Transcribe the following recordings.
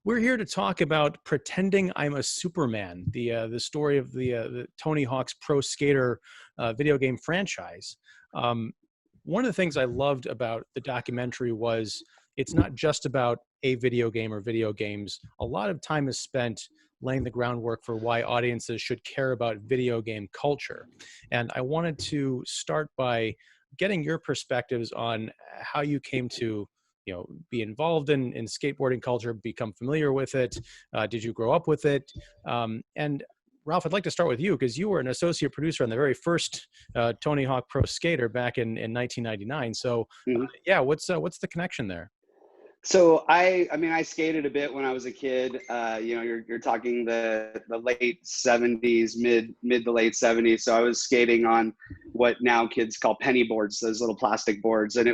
We're here to talk about Pretending I'm a Superman, the story of the Tony Hawk's Pro Skater video game franchise. Um, One of the things I loved about the documentary was it's not just about a video game or video games. A lot of time is spent laying the groundwork for why audiences should care about video game culture. And I wanted to start by getting your perspectives on how you came to be involved in skateboarding culture, become familiar with it. Did you grow up with it? And Ralph, I'd like to start with you because you were an associate producer on the very first Tony Hawk Pro Skater back in 1999. So Mhm. yeah, what's the connection there? So I mean, I skated a bit when I was a kid. You're talking the late '70s, mid to late '70s. So I was skating on what now kids call penny boards, those little plastic boards. And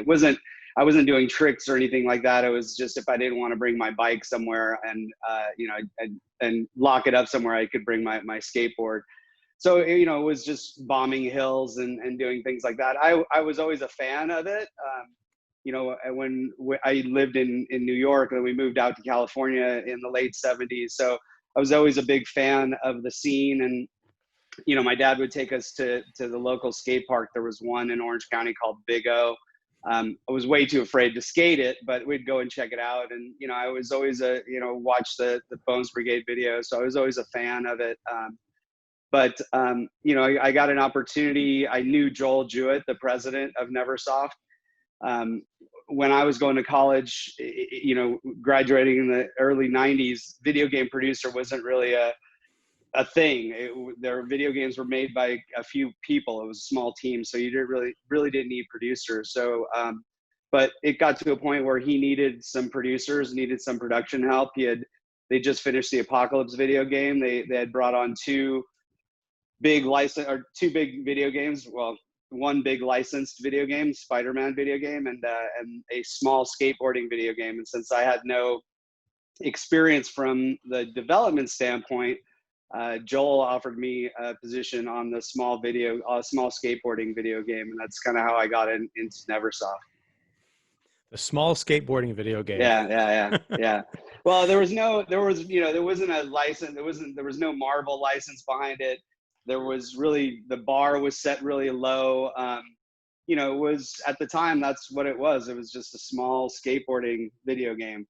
I wasn't doing tricks or anything like that. It was just if I didn't want to bring my bike somewhere and lock it up somewhere, I could bring my skateboard. So it was just bombing hills and doing things like that. I was always a fan of it. When I lived in New York and we moved out to California in the late '70s. So I was always a big fan of the scene. And, my dad would take us to the local skate park. There was one in Orange County called Big O. I was way too afraid to skate it, but we'd go and check it out. And, I was always watch the Bones Brigade videos. So I was always a fan of it. I got an opportunity. I knew Joel Jewett, the president of Neversoft. When I was going to college, graduating in the early '90s, video game producer wasn't really a thing. Their video games were made by a few people. It was a small team, so you really didn't need producers. So, but it got to a point where he needed some producers, needed some production help. They just finished the Apocalypse video game. They had brought on two big video games. Well, one big licensed video game, Spider-Man video game, and a small skateboarding video game. And since I had no experience from the development standpoint, Joel offered me a position on the small skateboarding video game, and that's kind of how I got into Neversoft. The small skateboarding video game. Yeah. Well, there wasn't a license. There was no Marvel license behind it. There was the bar was set really low. It was at the time, that's what it was. It was just a small skateboarding video game.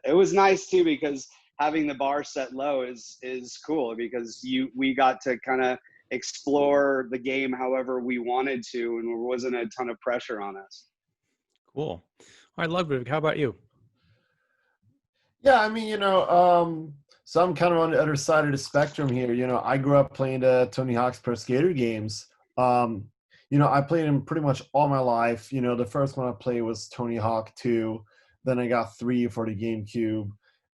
It was nice too, because having the bar set low is cool, because we got to kind of explore the game however we wanted to, and there wasn't a ton of pressure on us. Cool. All right, Ludwig, how about you? Yeah, I mean, so I'm kind of on the other side of the spectrum here. I grew up playing the Tony Hawk's Pro Skater games. I played them pretty much all my life. The first one I played was Tony Hawk 2. Then I got 3 for the GameCube.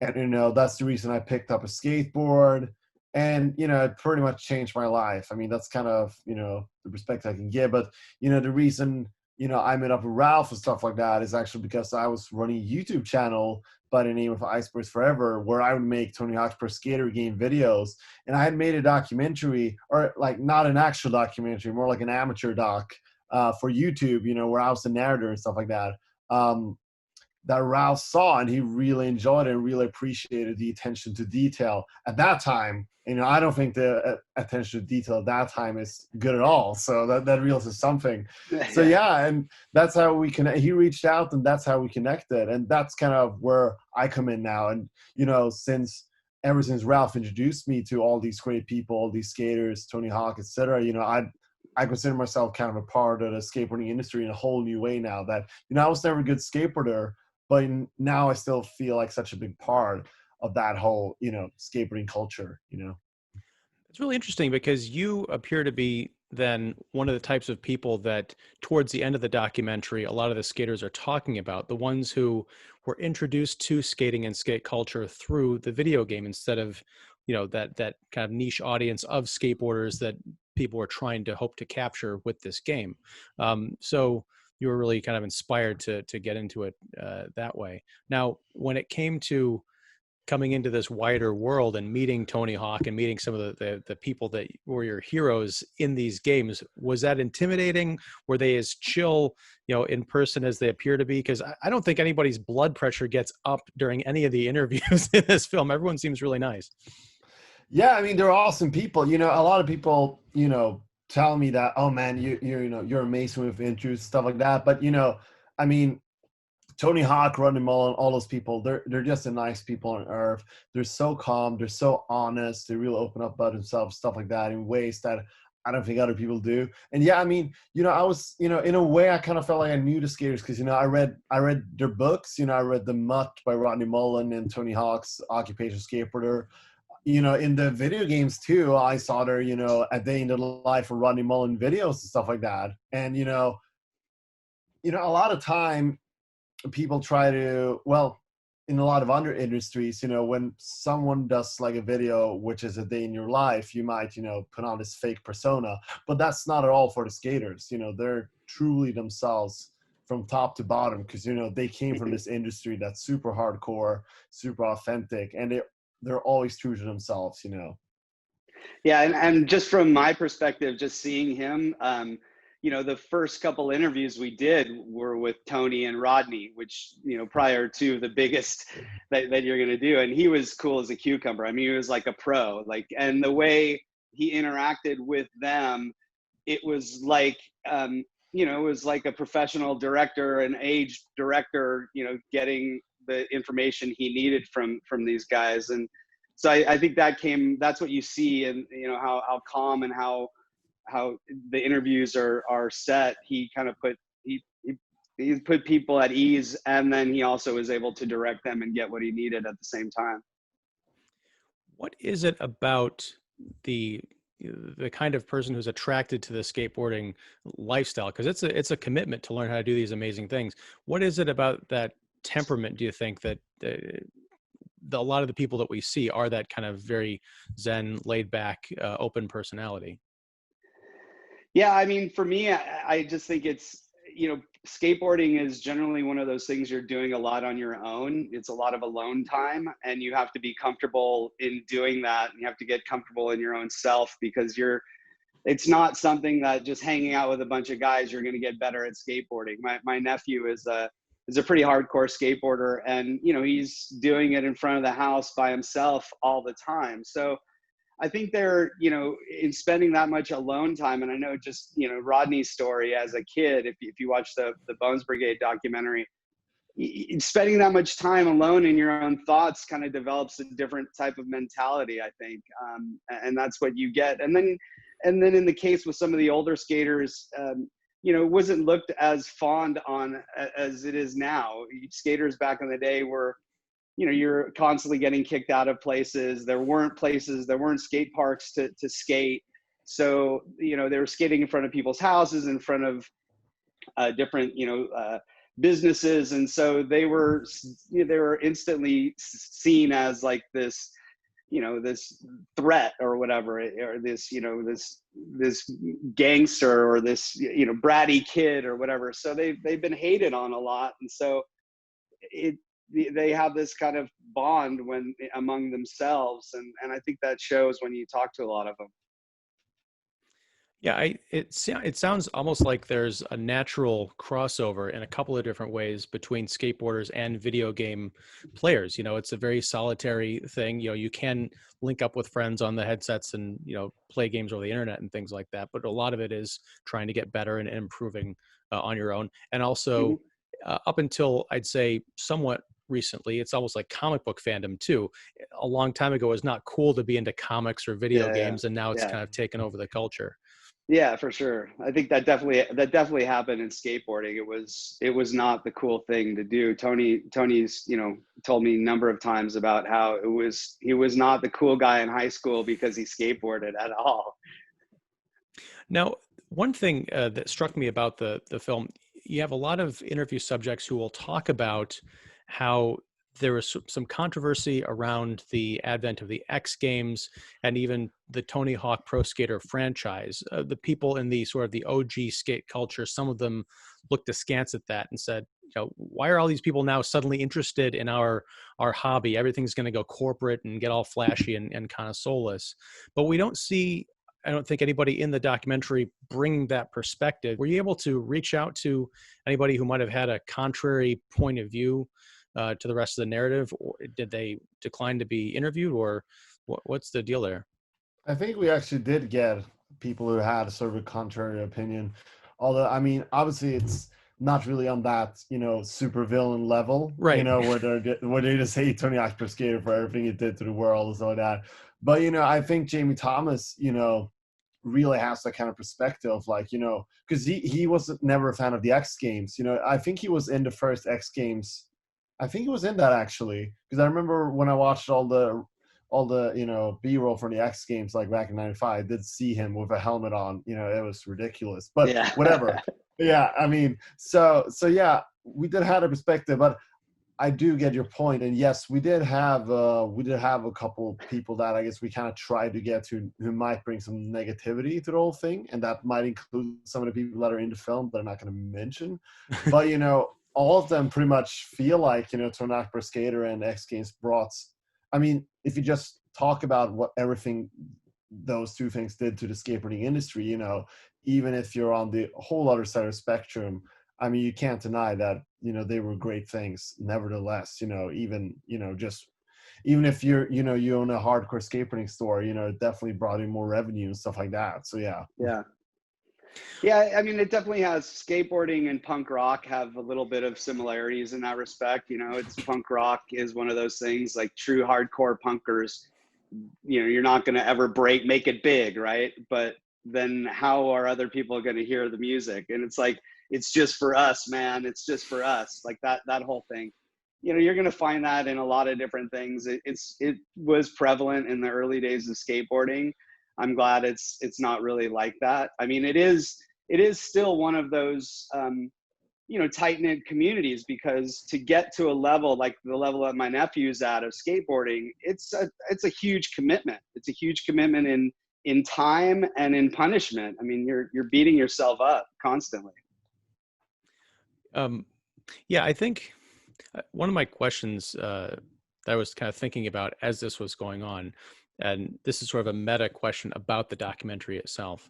And, that's the reason I picked up a skateboard. And, it pretty much changed my life. I mean, that's kind of, the perspective I can give. But, the reason, I met up with Ralph and stuff like that is actually because I was running a YouTube channel by the name of Icebergs Forever, where I would make Tony Hawk's Pro Skater game videos. And I had made a documentary, or like not an actual documentary, more like an amateur doc for YouTube, where I was the narrator and stuff like that. That Ralph saw, and he really enjoyed it and really appreciated the attention to detail at that time. I don't think the attention to detail at that time is good at all. So that really is something. So yeah, and that's how we connect. He reached out, and that's how we connected. And that's kind of where I come in now. And ever since Ralph introduced me to all these great people, all these skaters, Tony Hawk, etc., I consider myself kind of a part of the skateboarding industry in a whole new way now. That I was never a good skateboarder, but now I still feel like such a big part of that whole, skateboarding culture, It's really interesting because you appear to be then one of the types of people that towards the end of the documentary, a lot of the skaters are talking about, the ones who were introduced to skating and skate culture through the video game instead of, that kind of niche audience of skateboarders that people were trying to hope to capture with this game. So you were really kind of inspired to get into it that way. Now, when it came to coming into this wider world and meeting Tony Hawk and meeting some of the people that were your heroes in these games, was that intimidating? Were they as chill, in person as they appear to be? Because I don't think anybody's blood pressure gets up during any of the interviews in this film. Everyone seems really nice. Yeah, I mean, they're awesome people. A lot of people, tell me that, oh man, you're amazing with interviews, stuff like that. But I mean, Tony Hawk, Rodney Mullen, all those people, they're just the nice people on earth. They're so calm, they're so honest, they really open up about themselves, stuff like that, in ways that I don't think other people do. And yeah, I mean, I was, in a way, I kind of felt like I knew the skaters because, I read their books. I read The Mutt by Rodney Mullen and Tony Hawk's Occupational Skateboarder. In the video games too, I saw their, A Day in the Life of Rodney Mullen videos and stuff like that. And, a lot of time people try to, well, in a lot of other industries, when someone does like a video, which is a day in your life, you might, put on this fake persona, but that's not at all for the skaters. They're truly themselves from top to bottom because, they came from this industry that's super hardcore, super authentic, and they're always true to themselves, Yeah, and just from my perspective, just seeing him, the first couple interviews we did were with Tony and Rodney, which, prior to the biggest that you're going to do. And he was cool as a cucumber. I mean, he was like a pro, and the way he interacted with them, it was like, it was like a professional director, an aged director, getting the information he needed from these guys. And so I think that's what you see, and how calm and how the interviews are set. He kind of he put people at ease, and then he also was able to direct them and get what he needed at the same time. What is it about the kind of person who's attracted to the skateboarding lifestyle? Because it's a commitment to learn how to do these amazing things. What is it about that temperament, do you think, that a lot of the people that we see are that kind of very zen, laid back, open personality? Yeah, I mean, for me, I just think it's, skateboarding is generally one of those things you're doing a lot on your own. It's a lot of alone time, and you have to be comfortable in doing that. And you have to get comfortable in your own self, because it's not something that just hanging out with a bunch of guys, you're going to get better at skateboarding. My nephew is a pretty hardcore skateboarder, and, he's doing it in front of the house by himself all the time. So I think they're, in spending that much alone time, and I know just, Rodney's story as a kid, if you watch the Bones Brigade documentary, spending that much time alone in your own thoughts kind of develops a different type of mentality, I think. And that's what you get. And then in the case with some of the older skaters, it wasn't looked as fond on as it is now. Skaters back in the day were, you're constantly getting kicked out of places. There weren't skate parks to skate. So, they were skating in front of people's houses, in front of different, businesses. And so they were instantly seen as like this, this threat or whatever, or this, this gangster, or this, bratty kid or whatever. So they've been hated on a lot. And so they have this kind of bond among themselves. And I think that shows when you talk to a lot of them. Yeah, it sounds almost like there's a natural crossover in a couple of different ways between skateboarders and video game players. It's a very solitary thing. You can link up with friends on the headsets and, play games over the internet and things like that. But a lot of it is trying to get better and improving on your own. And also, up until I'd say somewhat recently, it's almost like comic book fandom too. A long time ago, it was not cool to be into comics or video games, and now it's kind of taken over the culture. Yeah, for sure. I think that definitely happened in skateboarding. It was not the cool thing to do. Tony's, told me a number of times about how he was not the cool guy in high school because he skateboarded at all. Now, one thing that struck me about the film, you have a lot of interview subjects who will talk about how there was some controversy around the advent of the X Games and even the Tony Hawk Pro Skater franchise. The people in the sort of the OG skate culture, some of them looked askance at that and said, why are all these people now suddenly interested in our hobby? Everything's going to go corporate and get all flashy and kind of soulless. But we don't see, I don't think, anybody in the documentary bringing that perspective. Were you able to reach out to anybody who might have had a contrary point of view to the rest of the narrative, or did they decline to be interviewed, or what's the deal there? I think we actually did get people who had a sort of a contrary opinion. Although, I mean, obviously it's not really on that, super villain level, Right. Where they just hate Tony Hawk's Pro Skater for everything it did to the world and stuff like that. But, I think Jamie Thomas, really has that kind of perspective, like, because he was never a fan of the X Games. I think he was in the first X Games. I think he was in that, actually, because I remember when I watched all the B-roll from the X Games, like back in '95, I did see him with a helmet on. It was ridiculous, but Yeah. whatever. Yeah, I mean, so yeah, we did have a perspective, but I do get your point. And yes, we did have a couple people that I guess we kind of tried to get to who might bring some negativity to the whole thing, and that might include some of the people that are in the film that I'm not going to mention. But all of them pretty much feel like Tony Hawk Pro Skater and X Games brought. I mean, if you just talk about what everything those two things did to the skateboarding industry, even if you're on the whole other side of the spectrum, I mean, you can't deny that, they were great things. Nevertheless, even if you're, you own a hardcore skateboarding store, it definitely brought in more revenue and stuff like that. So, yeah. Yeah. Yeah, I mean, it definitely has. Skateboarding and punk rock have a little bit of similarities in that respect. It's punk rock is one of those things, like true hardcore punkers, you're not going to ever make it big, right? But then how are other people going to hear the music? And it's like, it's just for us, man. It's just for us. Like that whole thing. You're going to find that in a lot of different things. It was prevalent in the early days of skateboarding. I'm glad it's not really like that. I mean, it is still one of those, tight-knit communities, because to get to a level like the level that my nephew's at of skateboarding, it's a huge commitment. It's a huge commitment in time and in punishment. I mean, you're beating yourself up constantly. Yeah, I think one of my questions that I was kind of thinking about as this was going on, and this is sort of a meta question about the documentary itself.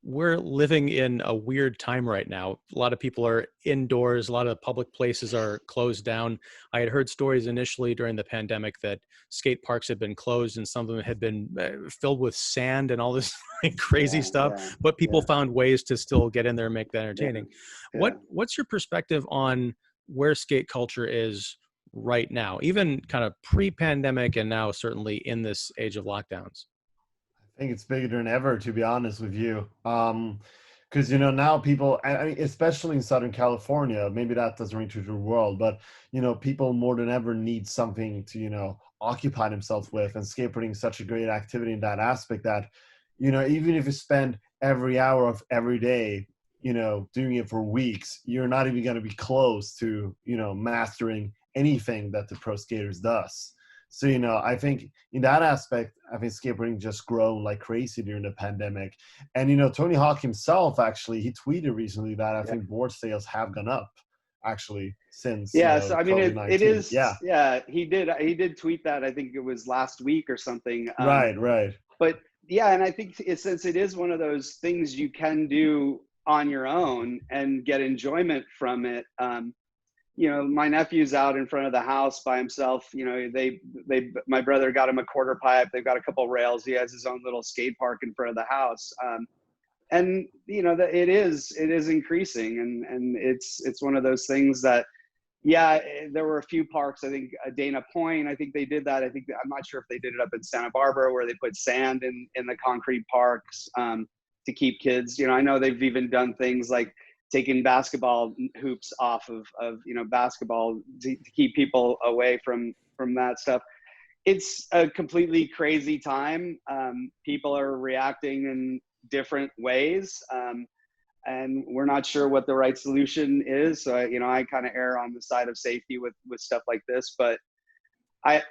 We're living in a weird time right now. A lot of people are indoors. A lot of public places are closed down. I had heard stories initially during the pandemic that skate parks had been closed and some of them had been filled with sand and all this crazy stuff. Yeah, but people found ways to still get in there and make that entertaining. Yeah. What's your perspective on where skate culture is right now, even kind of pre-pandemic and now certainly in this age of lockdowns? I think it's bigger than ever, to be honest with you. Because, now people, I mean, especially in Southern California, maybe that doesn't ring true to the world, but, people more than ever need something to, occupy themselves with. And skateboarding is such a great activity in that aspect that, even if you spend every hour of every day, doing it for weeks, you're not even going to be close to, mastering anything that the pro skaters does. So, I think in that aspect, I think skateboarding just grown like crazy during the pandemic. And, Tony Hawk himself, actually, he tweeted recently that I think board sales have gone up, actually, since, so I mean, it is, he did tweet that. I think it was last week or something. Right. But yeah, and I think since it is one of those things you can do on your own and get enjoyment from it, my nephew's out in front of the house by himself. My brother got him a quarter pipe. They've got a couple rails. He has his own little skate park in front of the house. And it is increasing, and it's one of those things that, there were a few parks. I think Dana Point, I think they did that. I'm not sure if they did it up in Santa Barbara where they put sand in the concrete parks to keep kids. I know they've even done things like taking basketball hoops off of basketball to keep people away from that stuff. It's a completely crazy time. People are reacting in different ways, and we're not sure what the right solution is. So I kind of err on the side of safety with stuff like this, but I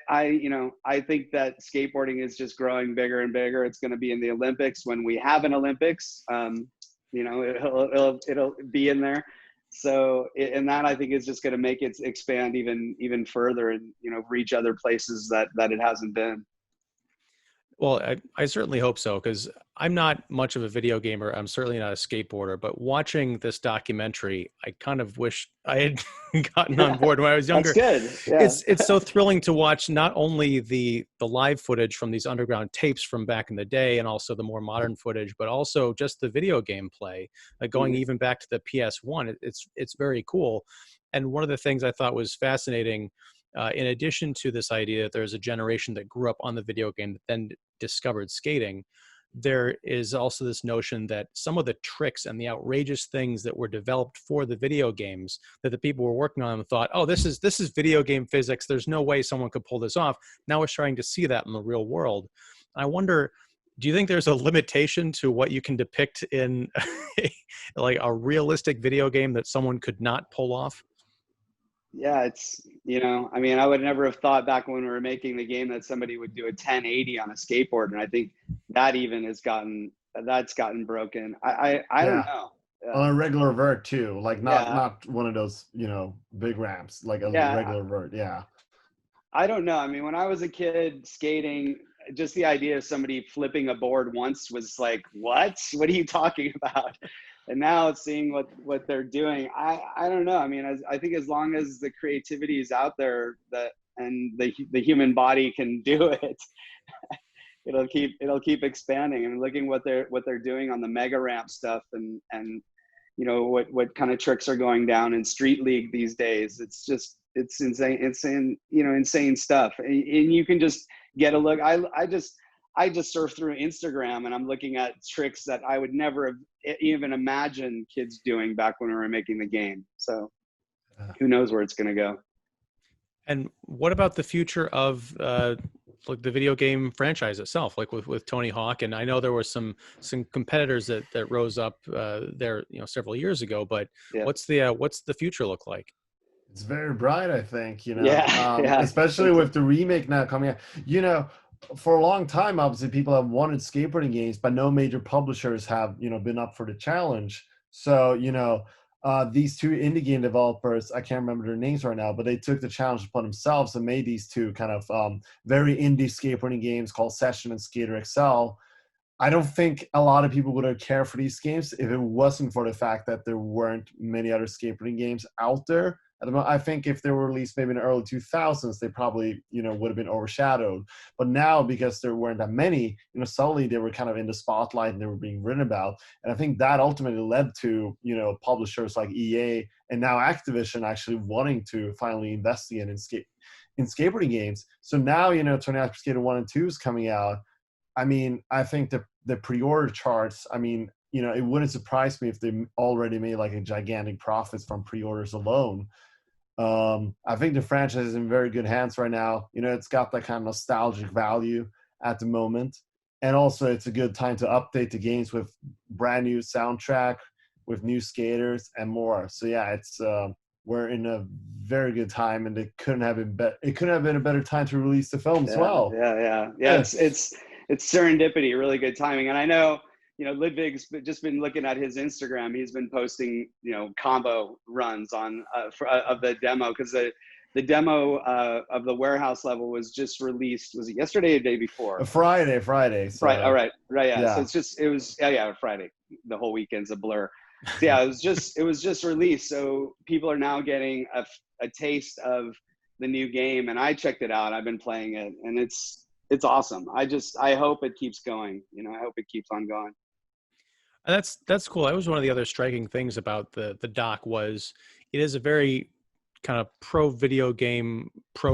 think that skateboarding is just growing bigger and bigger. It's going to be in the Olympics when we have an Olympics. It'll be in there. So, and that I think is just going to make it expand even further and, you know, reach other places that it hasn't been. Well, I certainly hope so, because I'm not much of a video gamer. I'm certainly not a skateboarder, but watching this documentary, I kind of wish I had gotten on board when I was That's younger. good. Yeah. It's so thrilling to watch not only the live footage from these underground tapes from back in the day, and also the more modern footage, but also just the video game play, going Mhm. even back to the PS1. It's very cool. And one of the things I thought was fascinating, in addition to this idea that there's a generation that grew up on the video game that then discovered skating, there is also this notion that some of the tricks and the outrageous things that were developed for the video games that the people were working on thought, oh, this is video game physics. There's no way someone could pull this off. Now we're starting to see that in the real world. I wonder, do you think there's a limitation to what you can depict in like a realistic video game that someone could not pull off? Yeah, it's, you know, I mean, I would never have thought back when we were making the game that somebody would do a 1080 on a skateboard. And I think that even that's gotten broken. I don't Yeah. know. On a regular vert too, like Yeah. not one of those, you know, big ramps, like a Yeah. regular vert. Yeah. I don't know. I mean, when I was a kid skating, just the idea of somebody flipping a board once was like, what? What are you talking about? And now seeing what they're doing, I don't know. I mean, I think as long as the creativity is out there, that and the human body can do it, it'll keep expanding. And looking what they're doing on the mega ramp stuff, and you know what kind of tricks are going down in Street League these days. It's insane, you know, insane stuff. And you can just get a look. I just surf through Instagram and I'm looking at tricks that I would never have even imagined kids doing back when we were making the game. So who knows where it's going to go. And what about the future of like the video game franchise itself, like with Tony Hawk? And I know there were some competitors that rose up there, you know, several years ago. But Yeah. what's the future look like? It's very bright, I think, you know, Yeah. especially with the remake now coming out. You know, for a long time, obviously, people have wanted skateboarding games, but no major publishers have, you know, been up for the challenge. So, you know, these two indie game developers, I can't remember their names right now, but they took the challenge upon themselves and made these two kind of very indie skateboarding games called Session and Skater XL. I don't think a lot of people would have cared for these games if it wasn't for the fact that there weren't many other skateboarding games out there. I think if they were released maybe in the early 2000s, they probably, you know, would have been overshadowed. But now, because there weren't that many, you know, suddenly they were kind of in the spotlight and they were being written about. And I think that ultimately led to, you know, publishers like EA and now Activision actually wanting to finally invest again in skateboarding games. So now, you know, Tony Hawk's Pro Skater 1 and 2 is coming out. I mean, I think the pre-order charts, I mean, you know, it wouldn't surprise me if they already made like a gigantic profits from pre-orders alone. I think the franchise is in very good hands right now. You know, it's got that kind of nostalgic value at the moment. And also it's a good time to update the games with brand new soundtrack, with new skaters and more. So yeah, it's we're in a very good time, and it couldn't have been a better time to release the film as well. Yeah. It's serendipity, really good timing. And I know, you know, Ludvig's just been looking at his Instagram. He's been posting, you know, combo runs on of the demo, because the demo of the warehouse level was just released. Was it yesterday or the day before? Friday. So, right. All right. Yeah. Yeah. So it was Friday. The whole weekend's a blur. So yeah, it was just released. So people are now getting a taste of the new game, and I checked it out. I've been playing it, and it's awesome. I hope it keeps going. You know, I hope it keeps on going. And that's cool. That was one of the other striking things about the doc was it is a very kind of pro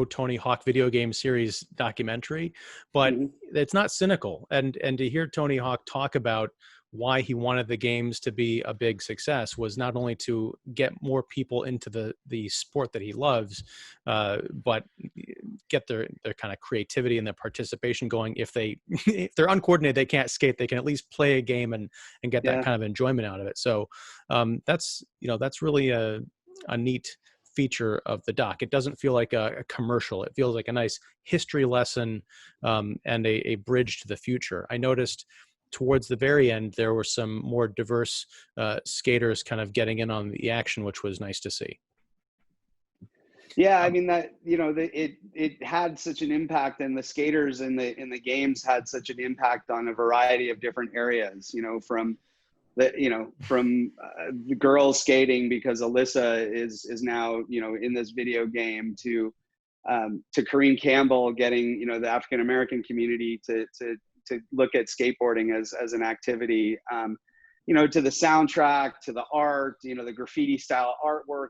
Tony Hawk video game series documentary, but it's not cynical. And to hear Tony Hawk talk about why he wanted the games to be a big success was not only to get more people into the sport that he loves, but get their kind of creativity and their participation going. If they're uncoordinated, they can't skate, they can at least play a game and get that kind of enjoyment out of it. So that's really a neat feature of the doc. It doesn't feel like a commercial. It feels like a nice history lesson and a bridge to the future. I noticed towards the very end, there were some more diverse skaters kind of getting in on the action, which was nice to see. Yeah, I mean that, you know, it had such an impact, and the skaters in the games had such an impact on a variety of different areas. You know, from the girls skating because Alyssa is now, you know, in this video game, to Kareem Campbell getting, you know, the African American community to look at skateboarding as an activity. You know, to the soundtrack, to the art, you know, the graffiti style artwork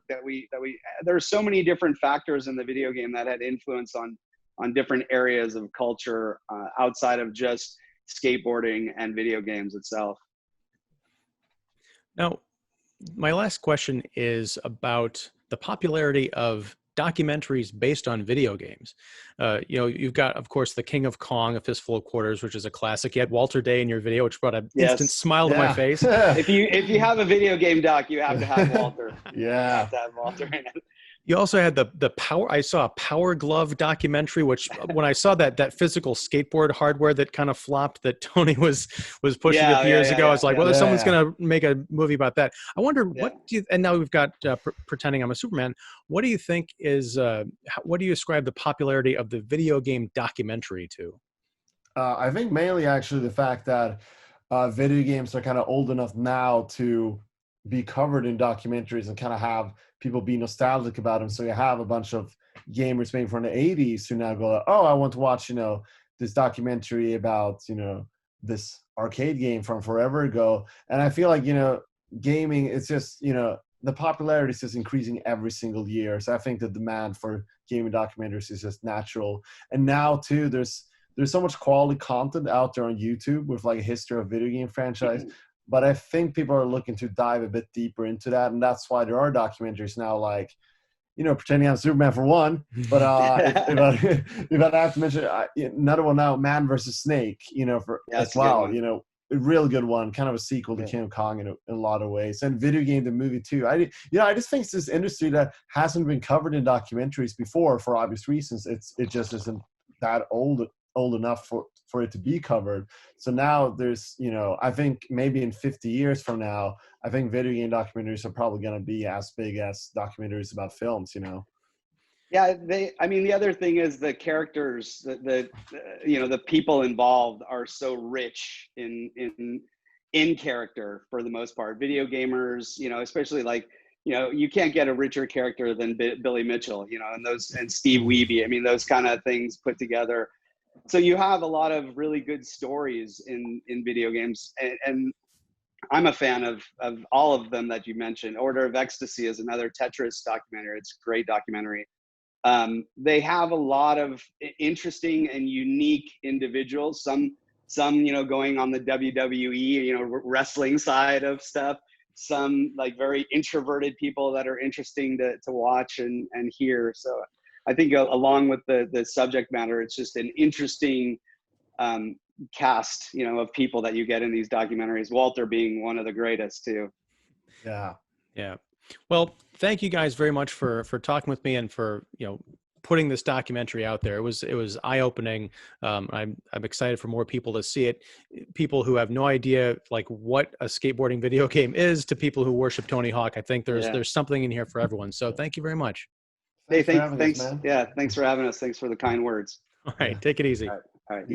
there's so many different factors in the video game that had influence on different areas of culture outside of just skateboarding and video games itself. Now, my last question is about the popularity of documentaries based on video games. You know, you've got, of course, The King of Kong, A Fistful of Quarters, which is a classic. You had Walter Day in your video, which brought an instant smile to my face. If you have a video game doc, you have to have Walter. Yeah. You have to have Walter in it. You also had the power. I saw a Power Glove documentary, which when I saw that physical skateboard hardware that kind of flopped that Tony was pushing a few years ago, I was like, well, someone's going to make a movie about that. I wonder what do you? And now we've got Pretending I'm a Superman. What do you think is? What do you ascribe the popularity of the video game documentary to? I think mainly actually the fact that video games are kind of old enough now to be covered in documentaries and kind of have people be nostalgic about them. So you have a bunch of gamers maybe from the 80s who now go, oh, I want to watch, you know, this documentary about, you know, this arcade game from forever ago. And I feel like, you know, gaming, it's just, you know, the popularity is just increasing every single year. So I think the demand for gaming documentaries is just natural. And now too, there's so much quality content out there on YouTube with like a history of video game franchise. But I think people are looking to dive a bit deeper into that. And that's why there are documentaries now like, you know, Pretending I'm Superman for one. But if I have to mention another one now, Man vs. Snake, you know, as well, you know, a real good one, kind of a sequel to King of Kong in a lot of ways. And Video Game, the movie too. I just think it's this industry that hasn't been covered in documentaries before for obvious reasons. It just isn't that old enough for it to be covered. So now there's, you know, I think maybe in 50 years from now, I think video game documentaries are probably going to be as big as documentaries about films, you know? Yeah, I mean, the other thing is the characters, you know, the people involved are so rich in character for the most part. Video gamers, you know, especially like, you know, you can't get a richer character than Billy Mitchell, you know, and Steve Wiebe. I mean, those kind of things put together. So you have a lot of really good stories in video games, and I'm a fan of all of them that you mentioned. Order of Ecstasy is another Tetris documentary. It's a great documentary. They have a lot of interesting and unique individuals. Some you know, going on the WWE, you know, wrestling side of stuff. Some like very introverted people that are interesting to watch and hear. So I think along with the subject matter, it's just an interesting cast, you know, of people that you get in these documentaries. Walter being one of the greatest too. Yeah. Yeah. Well, thank you guys very much for talking with me and for, you know, putting this documentary out there. It was eye-opening. I'm excited for more people to see it. People who have no idea like what a skateboarding video game is to people who worship Tony Hawk. I think there's something in here for everyone. So thank you very much. Hey, thanks. Yeah, thanks for having us. Thanks for the kind words. All right, take it easy. All right.